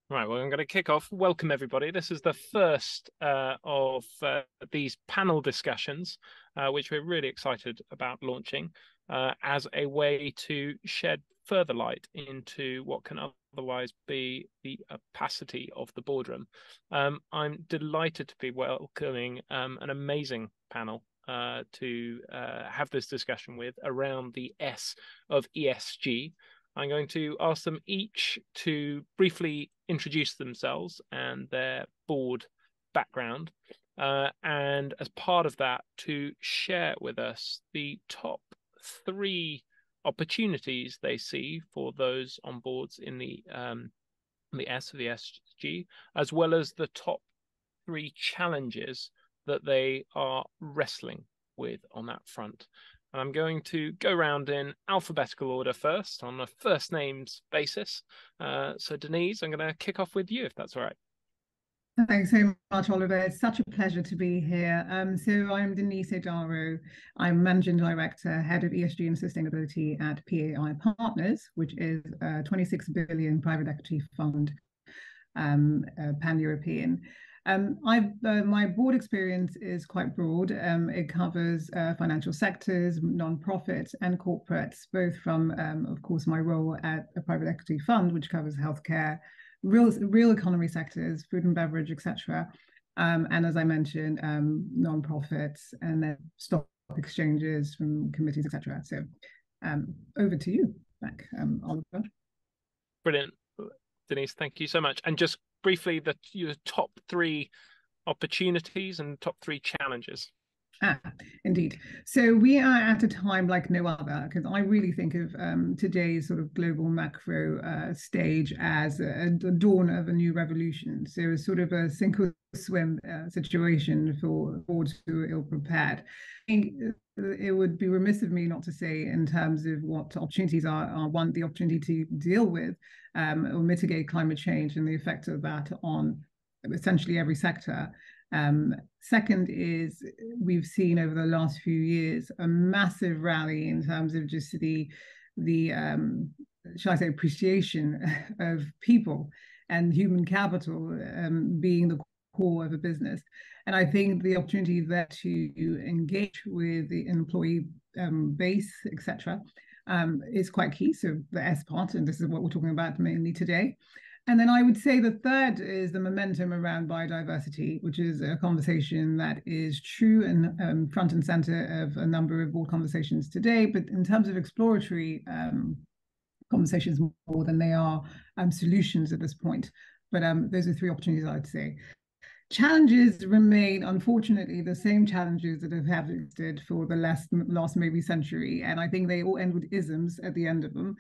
Right, well, I'm going to kick off. Welcome, everybody. This is the first of these panel discussions, which we're really excited about launching as a way to shed further light into what can otherwise be the opacity of the boardroom. I'm delighted to be welcoming an amazing panel to have this discussion with around the S of ESG. I'm going to ask them each to briefly introduce themselves and their board background, and as part of that, to share with us the top 3 opportunities they see for those on boards in the S of the ESG, as well as the top 3 challenges that they are wrestling with on that front. And I'm going to go around in alphabetical order first on a first names basis. So Denise, I'm going to kick off with you, if that's all right. Thanks so much, Oliver. It's such a pleasure to be here. So I'm Denise Odaro. I'm Managing Director, Head of ESG and Sustainability at PAI Partners, which is a 26 billion private equity fund, pan-European. My board experience is quite broad. It covers financial sectors, non-profits and corporates, both from, of course, my role at a private equity fund, which covers healthcare, real economy sectors, food and beverage, etc. And as I mentioned, non-profits and then stock exchanges from committees, etc. So over to you, back, Oliver. Brilliant. Denise, thank you so much. And just briefly, your top 3 opportunities and top 3 challenges. Indeed. So we are at a time like no other, because I really think of today's sort of global macro stage as a dawn of a new revolution. So it's sort of a sink or swim situation for boards who are ill-prepared. I think it would be remiss of me not to say, in terms of what opportunities are one, the opportunity to deal with or mitigate climate change and the effect of that on essentially every sector. Second is, we've seen over the last few years a massive rally in terms of just the shall I say, appreciation of people and human capital being the core of a business. And I think the opportunity there to engage with the employee base, etc., is quite key. So the S part, and this is what we're talking about mainly today. And then I would say the third is the momentum around biodiversity, which is a conversation that is true and front and center of a number of board conversations today. But in terms of exploratory conversations, more than they are solutions at this point. But those are 3 opportunities I'd say. Challenges remain, unfortunately, the same challenges that have existed for the last maybe century. And I think they all end with isms at the end of them.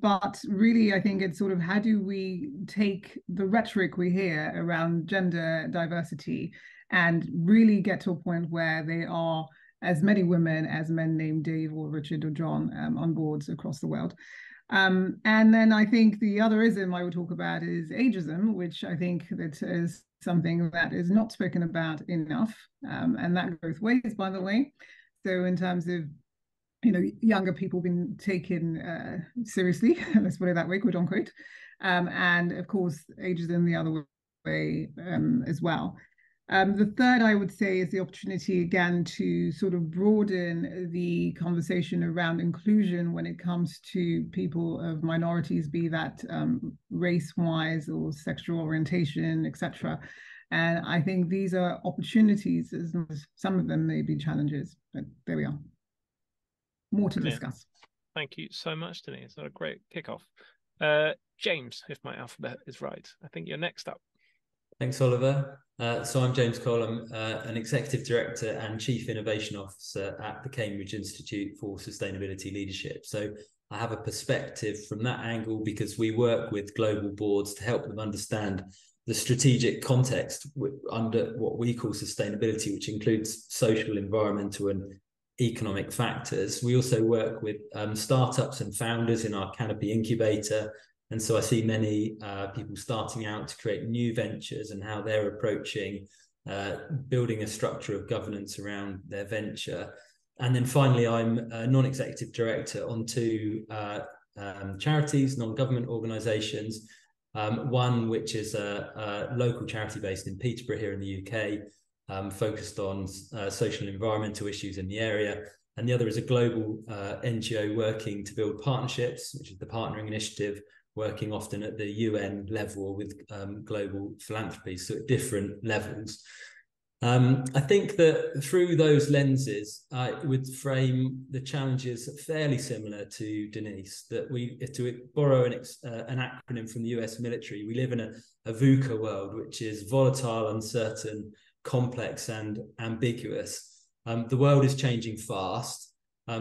But really, I think it's sort of, how do we take the rhetoric we hear around gender diversity and really get to a point where there are as many women as men named Dave or Richard or John on boards across the world. And then I think the other ism I would talk about is ageism, which I think that is something that is not spoken about enough, and that both ways, by the way. So in terms of, younger people being taken seriously, let's put it that way, quote unquote, and of course ageism the other way as well. The third, I would say, is the opportunity again to sort of broaden the conversation around inclusion when it comes to people of minorities, be that race-wise or sexual orientation, etc. And I think these are opportunities, as some of them may be challenges, but there we are. More to discuss. Thank you so much, Denise. What a great kickoff. James, if my alphabet is right, I think you're next up. Thanks, Oliver. So I'm James Cole. I'm an Executive Director and Chief Innovation Officer at the Cambridge Institute for Sustainability Leadership. So I have a perspective from that angle because we work with global boards to help them understand the strategic context under what we call sustainability, which includes social, environmental and economic factors. We also work with startups and founders in our Canopy incubator. And so I see many people starting out to create new ventures and how they're approaching building a structure of governance around their venture. And then finally, I'm a non-executive director on 2 charities, non-government organisations, One which is a local charity based in Peterborough here in the UK, focused on social and environmental issues in the area. And the other is a global NGO working to build partnerships, which is the Partnering Initiative, working often at the UN level with global philanthropy, so at different levels. I think that through those lenses, I would frame the challenges fairly similar to Denise, that to borrow an acronym from the US military, we live in a VUCA world, which is volatile, uncertain, complex, and ambiguous. The world is changing fast.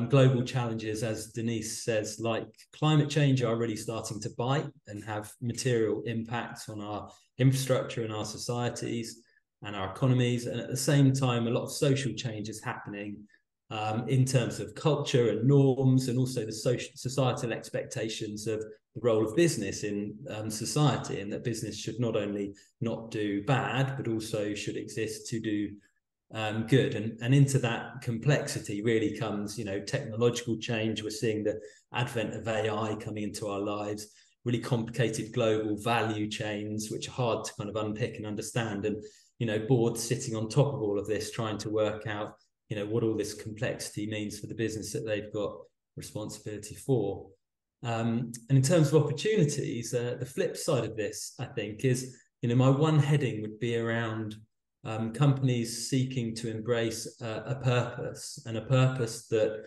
Global challenges, as Denise says, like climate change, are already starting to bite and have material impacts on our infrastructure and our societies and our economies. And at the same time, a lot of social change is happening in terms of culture and norms, and also the societal expectations of the role of business in society, and that business should not only not do bad, but also should exist to do good. And into that complexity really comes, technological change. We're seeing the advent of AI coming into our lives, really complicated global value chains, which are hard to kind of unpick and understand. And boards sitting on top of all of this, trying to work out, what all this complexity means for the business that they've got responsibility for. And in terms of opportunities, the flip side of this, I think, is, my one heading would be around companies seeking to embrace a purpose, and a purpose that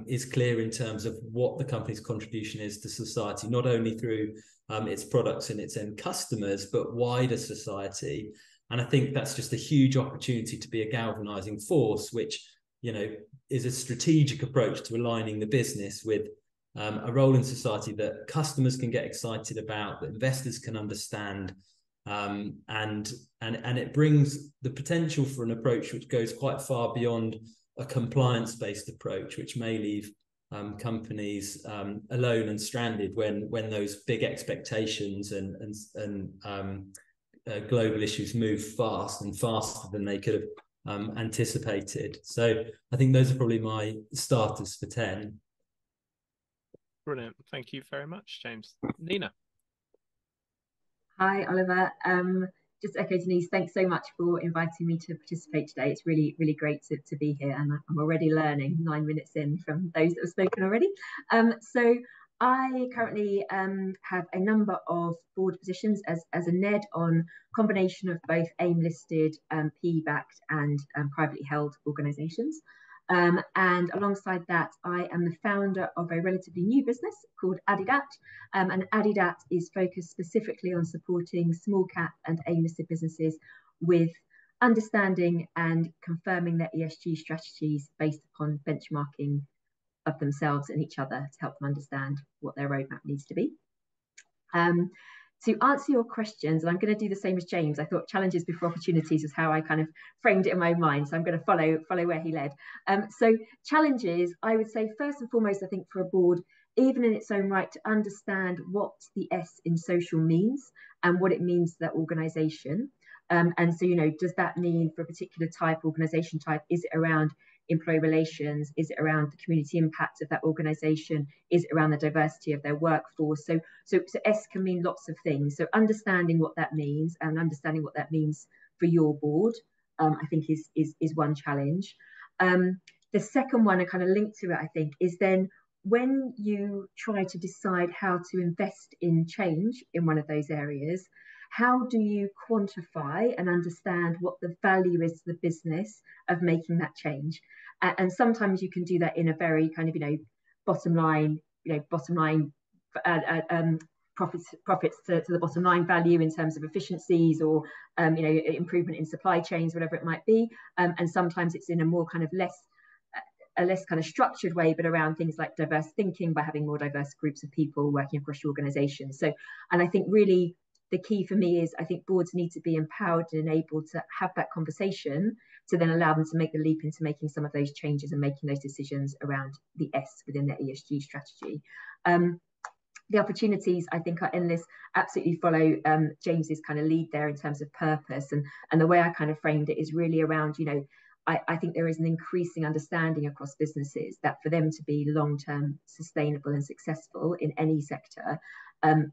is clear in terms of what the company's contribution is to society, not only through its products and its end customers, but wider society. And I think that's just a huge opportunity to be a galvanizing force, which, is a strategic approach to aligning the business with a role in society that customers can get excited about, that investors can understand. And it brings the potential for an approach which goes quite far beyond a compliance-based approach, which may leave companies alone and stranded when those big expectations and global issues move fast and faster than they could have anticipated. So I think those are probably my starters for 10. Brilliant. Thank you very much, James. Nina. Hi, Oliver. Just echo Denise, thanks so much for inviting me to participate today. It's really, really great to be here, and I'm already learning 9 minutes in from those that have spoken already. So I currently have a number of board positions as a NED on combination of both AIM-listed, PE-backed and privately held organisations. And alongside that, I am the founder of a relatively new business called Adidat. And Adidat is focused specifically on supporting small cap and AIM-listed businesses with understanding and confirming their ESG strategies based upon benchmarking of themselves and each other to help them understand what their roadmap needs to be. To answer your questions, and I'm going to do the same as James, I thought challenges before opportunities was how I kind of framed it in my mind. So I'm going to follow where he led. So challenges, I would say first and foremost, I think for a board, even in its own right, to understand what the S in social means and what it means to that organisation. And so, does that mean for a particular type, organisation type, is it around employee relations? Is it around the community impact of that organisation? Is it around the diversity of their workforce? So S can mean lots of things. So understanding what that means and understanding what that means for your board, I think is one challenge. The second one, I kind of linked to it, I think, is then when you try to decide how to invest in change in one of those areas, how do you quantify and understand what the value is to the business of making that change? And sometimes you can do that in a very kind of, bottom line profits to the bottom line value in terms of efficiencies or, improvement in supply chains, whatever it might be. And sometimes it's in a more kind of less kind of structured way, but around things like diverse thinking by having more diverse groups of people working across your organization. So, and I think really the key for me is I think boards need to be empowered and enabled to have that conversation to then allow them to make the leap into making some of those changes and making those decisions around the S within their ESG strategy. The opportunities, I think, are endless. Absolutely follow James's kind of lead there in terms of purpose. And the way I kind of framed it is really around, I think there is an increasing understanding across businesses that for them to be long-term sustainable and successful in any sector,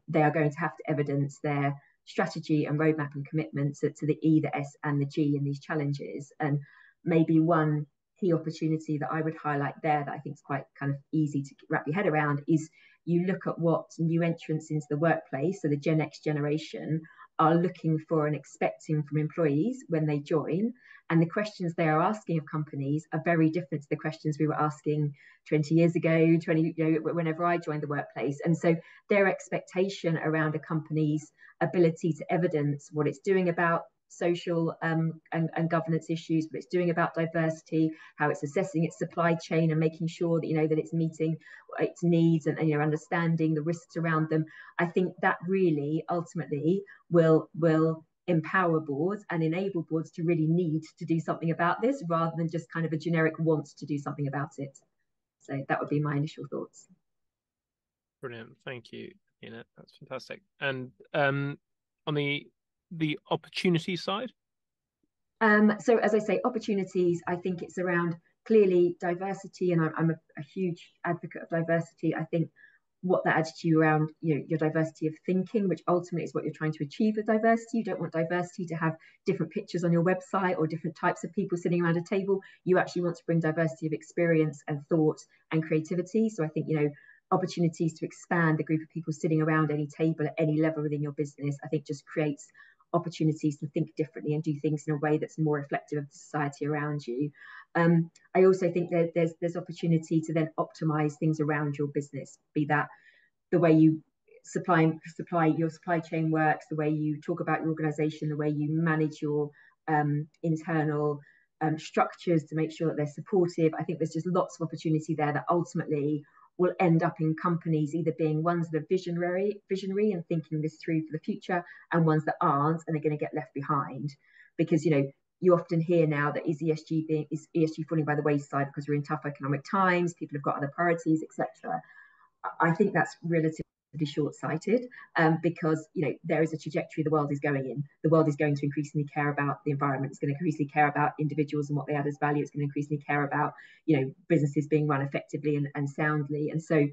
they are going to have to evidence their strategy and roadmap and commitment to the E, the S and the G in these challenges. And maybe one key opportunity that I would highlight there that I think is quite kind of easy to wrap your head around is you look at what new entrants into the workplace, so the Gen X generation, are looking for and expecting from employees when they join. And the questions they are asking of companies are very different to the questions we were asking 20 years ago, whenever I joined the workplace. And so their expectation around a company's ability to evidence what it's doing about social and governance issues, what it's doing about diversity, how it's assessing its supply chain and making sure that that it's meeting its needs and understanding the risks around them. I think that really ultimately will empower boards and enable boards to really need to do something about this rather than just kind of a generic want to do something about it. So that would be my initial thoughts. Brilliant, thank you, Nina. That's fantastic. And on the opportunity side? So as I say, opportunities, I think it's around clearly diversity, and I'm a huge advocate of diversity. I think what that adds to you around your diversity of thinking, which ultimately is what you're trying to achieve with diversity. You don't want diversity to have different pictures on your website or different types of people sitting around a table. You actually want to bring diversity of experience and thought and creativity. So I think opportunities to expand the group of people sitting around any table at any level within your business, I think just creates opportunities to think differently and do things in a way that's more reflective of the society around you. I also think that there's opportunity to then optimize things around your business, be that the way you your supply chain works, the way you talk about your organization, the way you manage your internal structures to make sure that they're supportive. I think there's just lots of opportunity there that ultimately will end up in companies either being ones that are visionary and thinking this through for the future, and ones that aren't and are going to get left behind. Because you often hear now that is ESG falling by the wayside because we're in tough economic times, people have got other priorities, etc. I think that's relatively short-sighted, because there is a trajectory the world is going in. The world is going to increasingly care about the environment. It's going to increasingly care about individuals and what they add as value. It's going to increasingly care about businesses being run effectively and soundly. And so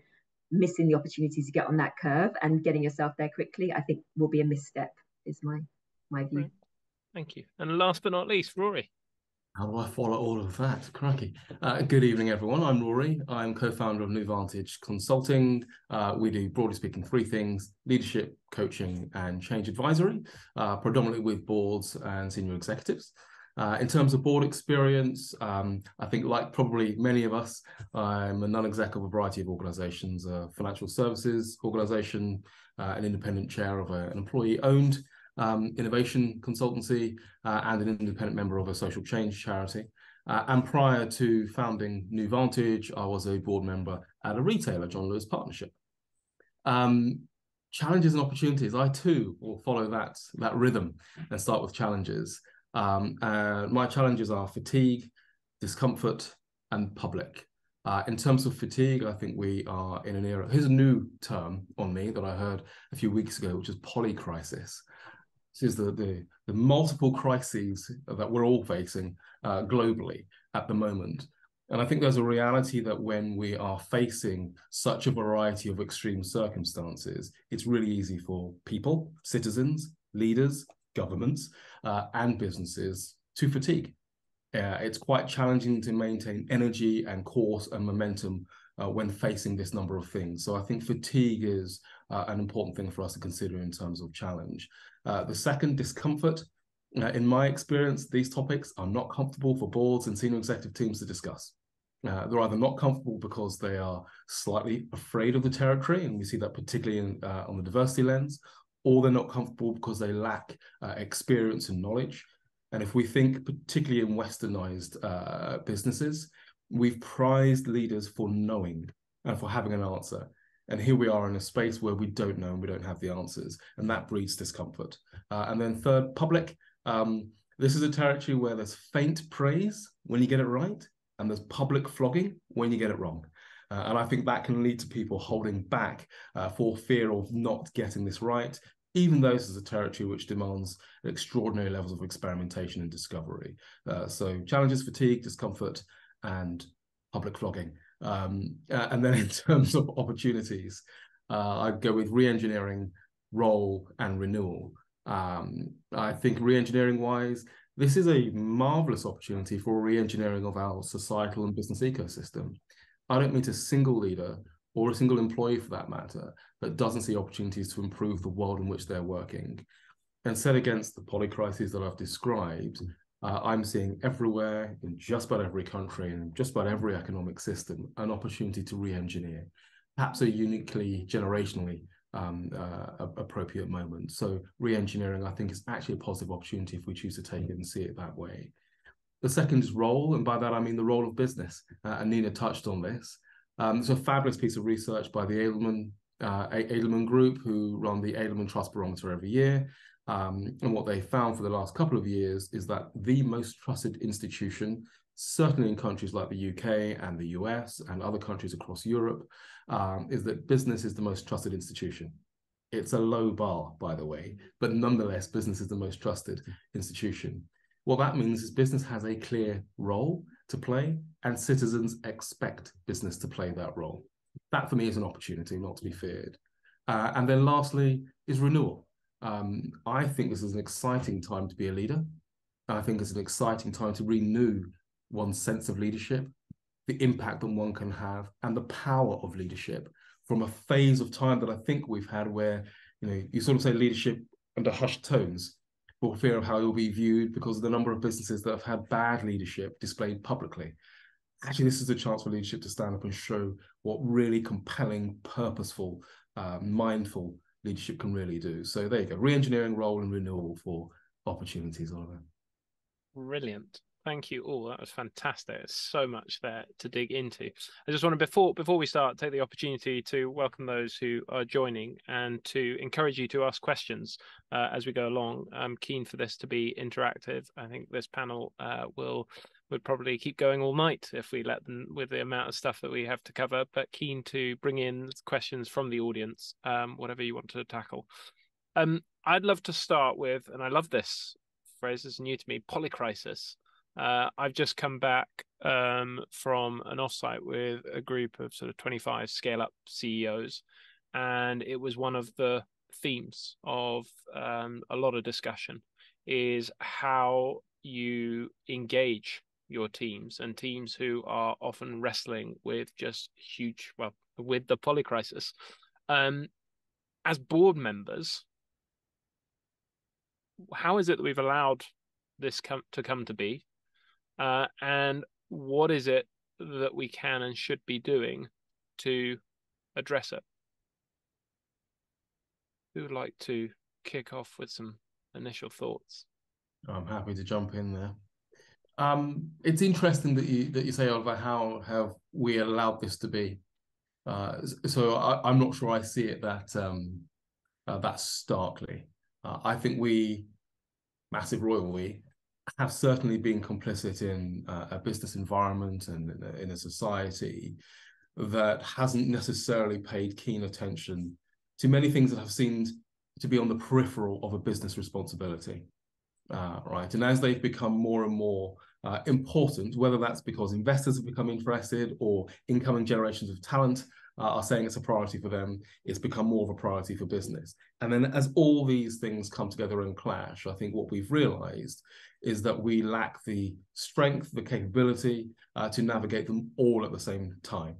missing the opportunity to get on that curve and getting yourself there quickly, I think will be a misstep, is my view. Right. Thank you. And last but not least, Rory. How do I follow all of that? Crikey. Good evening, everyone. I'm Rory. I'm co-founder of New Vantage Consulting. We do, broadly speaking, three things: leadership, coaching, and change advisory, predominantly with boards and senior executives. In terms of board experience, I think like probably many of us, I'm a non-exec of a variety of organizations, a financial services organization, an independent chair of an employee-owned innovation consultancy, and an independent member of a social change charity. And prior to founding New Vantage, I was a board member at a retailer, John Lewis Partnership. Challenges and opportunities, I too will follow that rhythm and start with challenges. My challenges are fatigue, discomfort, and public. In terms of fatigue, I think we are in an era. Here's a new term on me that I heard a few weeks ago, which is polycrisis. This is the multiple crises that we're all facing globally at the moment. And I think there's a reality that when we are facing such a variety of extreme circumstances, it's really easy for people, citizens, leaders, governments, and businesses to fatigue. It's quite challenging to maintain energy and course and momentum when facing this number of things. So I think fatigue is an important thing for us to consider in terms of challenge. The second, discomfort. In my experience, these topics are not comfortable for boards and senior executive teams to discuss. They're either not comfortable because they are slightly afraid of the territory, and we see that particularly on the diversity lens, or they're not comfortable because they lack experience and knowledge. And if we think particularly in westernized businesses, we've prized leaders for knowing and for having an answer. And here we are in a space where we don't know and we don't have the answers, and that breeds discomfort. And then third, public. This is a territory where there's faint praise when you get it right, and there's public flogging when you get it wrong. And I think that can lead to people holding back for fear of not getting this right. even though this is a territory which demands extraordinary levels of experimentation and discovery. So challenges, fatigue, discomfort, and public flogging. And then in terms of opportunities, I'd go with re-engineering, role, and renewal. I think re-engineering wise, this is a marvelous opportunity for re-engineering of our societal and business ecosystem. I don't mean a single leader or a single employee for that matter that doesn't see opportunities to improve the world in which they're working. And set against the polycrises that I've described, I'm seeing everywhere, in just about every country and just about every economic system, an opportunity to re-engineer, perhaps a uniquely generationally appropriate moment. So re-engineering, I think, is actually a positive opportunity if we choose to take it and see it that way. The second is role, and by that I mean the role of business. And Nina touched on this. It's a fabulous piece of research by the Edelman Group, who run the Edelman Trust Barometer every year. And what they found for the last couple of years is that the most trusted institution, certainly in countries like the UK and the US and other countries across Europe, is that business is the most trusted institution. It's a low bar, by the way, but nonetheless, business is the most trusted institution. What that means is business has a clear role to play, and citizens expect business to play that role. That, for me, is an opportunity not to be feared. And then lastly is renewal. I think this is an exciting time to be a leader. I think it's an exciting time to renew one's sense of leadership, the impact that one can have, and the power of leadership from a phase of time that I think we've had where, you sort of say leadership under hushed tones for fear of how it will be viewed because of the number of businesses that have had bad leadership displayed publicly. Actually, this is a chance for leadership to stand up and show what really compelling, purposeful, mindful leadership can really do. So there you go, re-engineering, role, and renewal for opportunities, Oliver. Brilliant. Thank you all. That was fantastic. There's so much there to dig into. I just want to, before we start, take the opportunity to welcome those who are joining and to encourage you to ask questions as we go along. I'm keen for this to be interactive. I think this panel would probably keep going all night if we let them, with the amount of stuff that we have to cover, but keen to bring in questions from the audience, whatever you want to tackle. I'd love to start with, and I love this phrase, it's new to me, polycrisis. I've just come back from an offsite with a group of sort of 25 scale-up CEOs, and it was one of the themes of a lot of discussion is how you engage your teams, and teams who are often wrestling with just huge, well, with the polycrisis. As board members, how is it that we've allowed this to come to be? And what is it that we can and should be doing to address it? Who would like to kick off with some initial thoughts? I'm happy to jump in there. It's interesting that you say, Oliver, how have we allowed this to be? So I'm not sure I see it that starkly. I think we, massive royal we, have certainly been complicit in a business environment and in a society that hasn't necessarily paid keen attention to many things that have seemed to be on the peripheral of a business responsibility, right? And as they've become more and more important, whether that's because investors have become interested or incoming generations of talent are saying it's a priority for them, it's become more of a priority for business. And then as all these things come together and clash, I think what we've realized is that we lack the strength, the capability to navigate them all at the same time.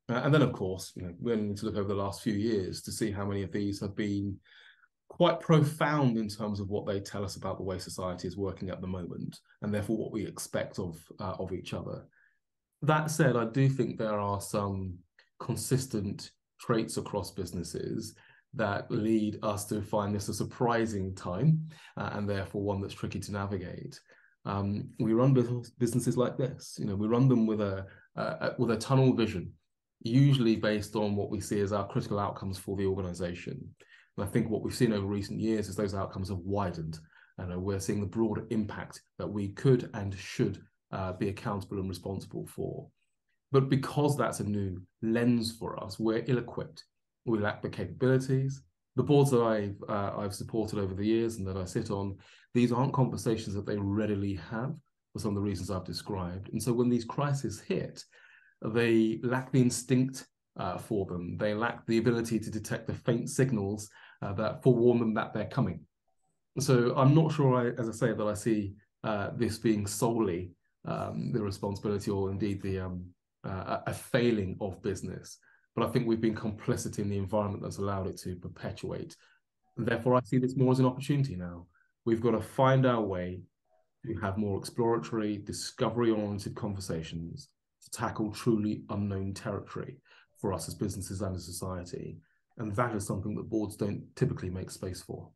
And then, of course, we need to look over the last few years to see how many of these have been quite profound in terms of what they tell us about the way society is working at the moment, and therefore what we expect of each other. That said, I do think there are some consistent traits across businesses that lead us to find this a surprising time, and therefore one that's tricky to navigate. We run businesses like this. We run them with a tunnel vision, usually based on what we see as our critical outcomes for the organization. And I think what we've seen over recent years is those outcomes have widened, and we're seeing the broader impact that we could and should be accountable and responsible for. But because that's a new lens for us, we're ill-equipped. We lack the capabilities, The boards that I've supported over the years and that I sit on, these aren't conversations that they readily have for some of the reasons I've described. And so when these crises hit, they lack the instinct for them. They lack the ability to detect the faint signals that forewarn them that they're coming. So I'm not sure, as I say, that I see this being solely the responsibility or indeed a failing of business. But I think we've been complicit in the environment that's allowed it to perpetuate. And therefore, I see this more as an opportunity now. We've got to find our way to have more exploratory, discovery-oriented conversations to tackle truly unknown territory for us as businesses and as society. And that is something that boards don't typically make space for.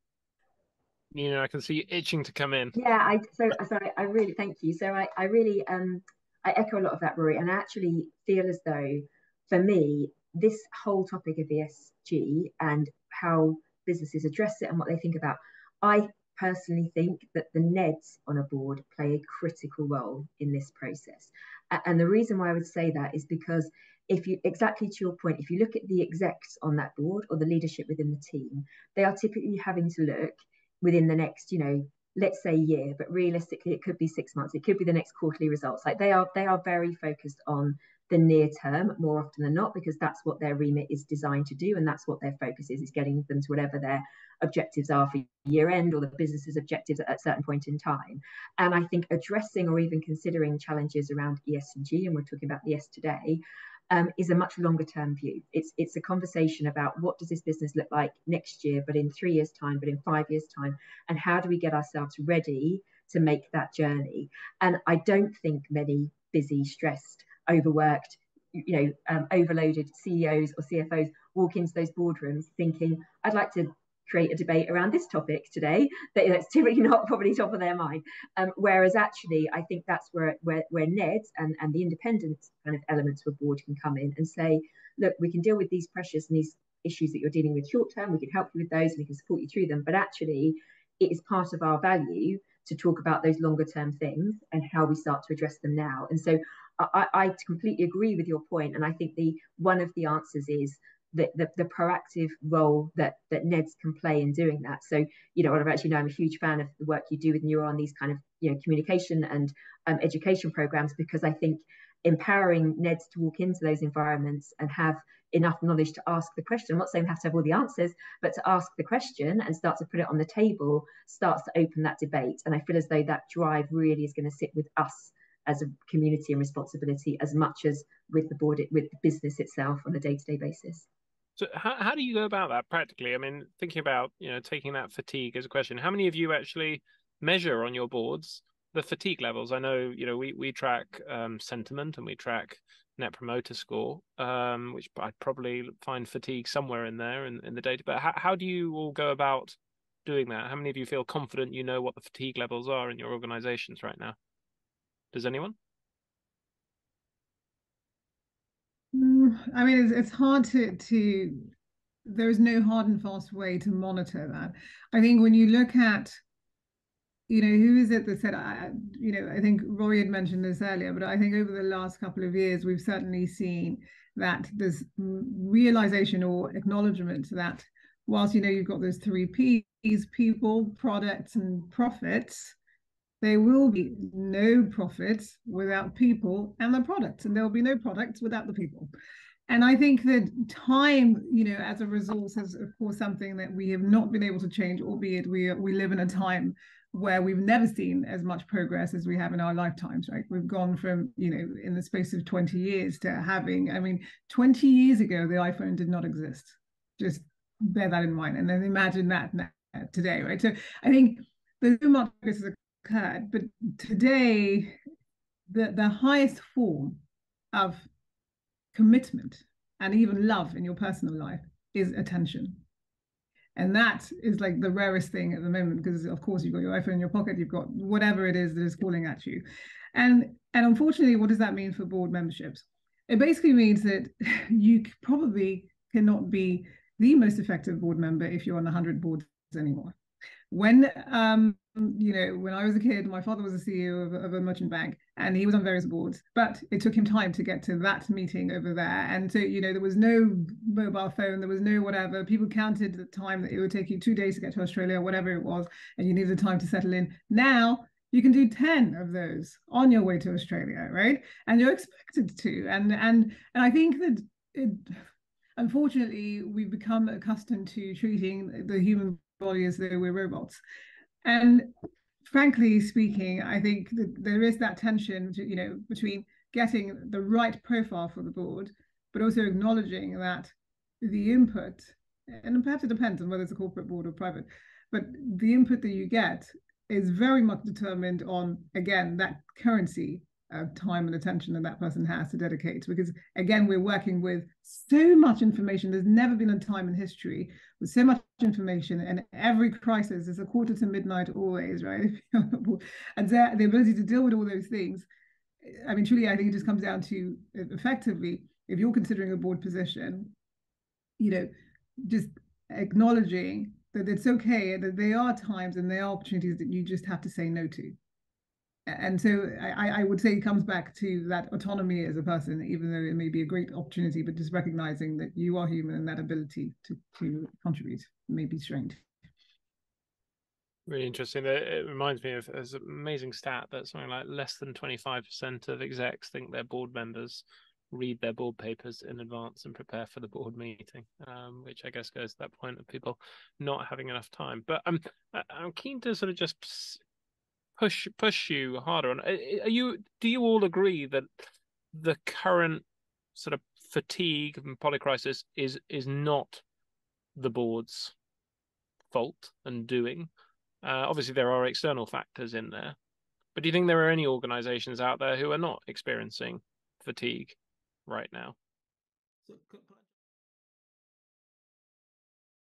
You know, I can see you itching to come in. Yeah, I really thank you. So I really I echo a lot of that, Rory, and I actually feel as though, for me, this whole topic of ESG and how businesses address it and what they think about, I personally think that the NEDs on a board play a critical role in this process. And the reason why I would say that is because exactly to your point, if you look at the execs on that board or the leadership within the team, they are typically having to look within the next, let's say year, but realistically it could be 6 months, it could be the next quarterly results. Like they are very focused on the near term more often than not, because that's what their remit is designed to do, and that's what their focus is getting them to whatever their objectives are for year end or the business's objectives at a certain point in time. And I think addressing or even considering challenges around ESG, and we're talking about the S today, is a much longer term view. It's a conversation about what does this business look like next year, but in 3 years' time, but in 5 years' time, and how do we get ourselves ready to make that journey? And I don't think many busy, stressed, overworked, overloaded CEOs or CFOs walk into those boardrooms thinking, I'd like to create a debate around this topic today, that's typically not probably top of their mind. Whereas actually, I think that's where NEDs and the independent kind of elements of a board can come in and say, look, we can deal with these pressures and these issues that you're dealing with short term, we can help you with those and we can support you through them. But actually, it is part of our value to talk about those longer term things and how we start to address them now. And so I completely agree with your point. And I think one of the answers is the proactive role that NEDs can play in doing that. So, I'm a huge fan of the work you do with Nurole on these kind of, communication and education programs, because I think empowering NEDs to walk into those environments and have enough knowledge to ask the question. I'm not saying we have to have all the answers, but to ask the question and start to put it on the table starts to open that debate. And I feel as though that drive really is going to sit with us as a community and responsibility as much as with the board, with the business itself on a day-to-day basis. So how do you go about that practically? I mean, thinking about, taking that fatigue as a question, how many of you actually measure on your boards the fatigue levels? I know, we track sentiment and we track net promoter score, which I'd probably find fatigue somewhere in there in the data. But how do you all go about doing that? How many of you feel confident you know what the fatigue levels are in your organizations right now? Does anyone? I mean, it's hard to there is no hard and fast way to monitor that. I think when you look at, who is it that said, I think Rory had mentioned this earlier, but I think over the last couple of years, we've certainly seen that there's realization or acknowledgement that whilst, you've got those 3 Ps, people, products, and profits, there will be no profits without people and the products, and there will be no products without the people. And I think that time, as a resource is, of course, something that we have not been able to change, albeit we live in a time where we've never seen as much progress as we have in our lifetimes, right? We've gone from, in the space of 20 years to having, 20 years ago, the iPhone did not exist. Just bear that in mind. And then imagine that today, right? So I think there's so much progress has occurred, but today, the highest form of commitment and even love in your personal life is attention. And that is like the rarest thing at the moment, because of course you've got your iPhone in your pocket, you've got whatever it is that is calling at you. And unfortunately, what does that mean for board memberships? It basically means that you probably cannot be the most effective board member if you're on 100 boards anymore. When when I was a kid, my father was the CEO of a merchant bank, and he was on various boards, but it took him time to get to that meeting over there. And so, there was no mobile phone, there was no whatever. People counted the time that it would take you 2 days to get to Australia, whatever it was, and you needed time to settle in. Now you can do 10 of those on your way to Australia, right? And you're expected to. And I think that unfortunately, we've become accustomed to treating the human body as though we're robots. And frankly speaking, I think that there is that tension, between getting the right profile for the board, but also acknowledging that the input, and perhaps it depends on whether it's a corporate board or private, but the input that you get is very much determined on, again, that currency of time and attention that that person has to dedicate. Because again, we're working with so much information. There's never been a time in history with so much information, and every crisis is a quarter to midnight always, right? And the ability to deal with all those things, I mean, truly, I think it just comes down to, effectively, if you're considering a board position, just acknowledging that it's okay, that there are times and there are opportunities that you just have to say no to. And so I would say it comes back to that autonomy as a person, even though it may be a great opportunity, but just recognizing that you are human and that ability to contribute may be strained. Really interesting. It reminds me of there's an amazing stat that something like less than 25% of execs think their board members read their board papers in advance and prepare for the board meeting, which I guess goes to that point of people not having enough time. But I'm keen to sort of just push you harder on. Do you all agree that the current sort of fatigue and polycrisis is not the board's fault and doing? Obviously, there are external factors in there, but do you think there are any organizations out there who are not experiencing fatigue right now? So